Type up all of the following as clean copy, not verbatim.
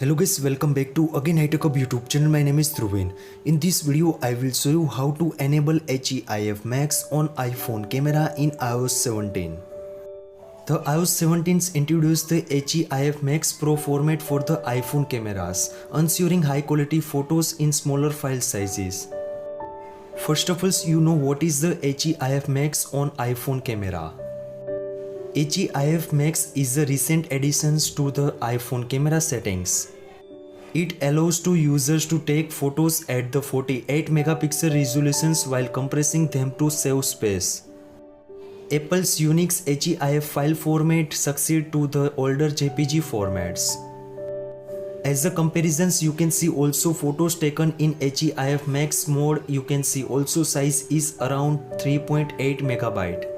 Hello guys, welcome back to again iTechHub YouTube channel. My name is Dhruvin. In this video, I will show you how to enable HEIF Max on iPhone camera in iOS 17. The iOS 17 introduced the HEIF Max Pro format for the iPhone cameras, ensuring high quality photos in smaller file sizes. First of all, you know what is the HEIF Max on iPhone camera. HEIF Max is a recent addition to the iPhone camera settings. It allows to users to take photos at the 48 megapixel resolutions while compressing them to save space. Apple's unique HEIF file format succeeds to the older JPG formats. As a comparisons, you can see also photos taken in HEIF Max mode. You can see also size is around 3.8 megabyte.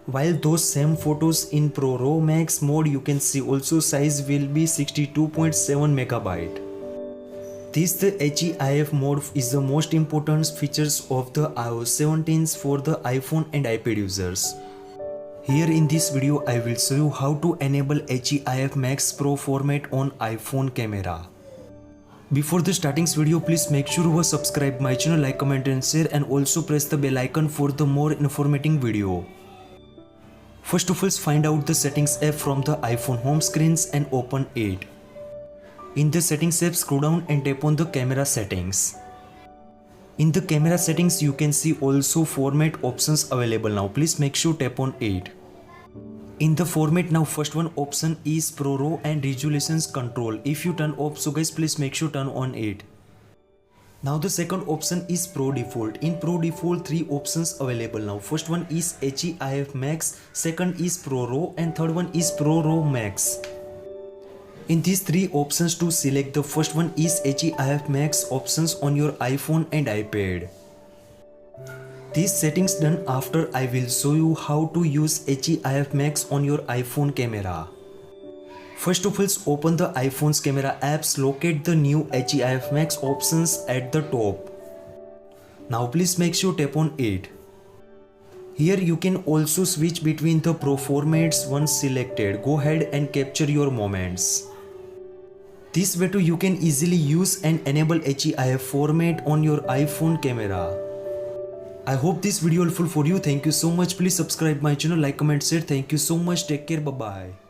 While those same photos in ProRAW Max mode, you can see also size will be 62.7 megabyte. This the HEIF mode is the most important features of the iOS 17 for the iPhone and iPad users. Here in this video, I will show you how to enable HEIF Max Pro format on iPhone camera. Before the starting video, please make sure you subscribe my channel, like, comment and share, and also press the bell icon for the more informative video. First of all, find out the settings app from the iPhone home screens and open it. In the settings app, scroll down and tap on the camera settings. In the camera settings, you can see also format options available now. Please make sure tap on it. In the format now, first one option is ProRAW and Resolution Control. If you turn off, so guys, please make sure turn on it. Now the second option is Pro Default. In Pro Default, three options available now. First one is HEIF Max, second is ProRAW, and third one is ProRAW Max. In these three options to select, the first one is HEIF Max options on your iPhone and iPad. These settings done after, I will show you how to use HEIF Max on your iPhone camera. First of all, open the iPhone's camera apps, locate the new HEIF Max options at the top. Now please make sure tap on it. Here you can also switch between the Pro formats once selected. Go ahead and capture your moments. This way too you can easily use and enable HEIF format on your iPhone camera. I hope this video helpful for you. Thank you so much. Please subscribe my channel, like, comment, share. Thank you so much. Take care. Bye bye.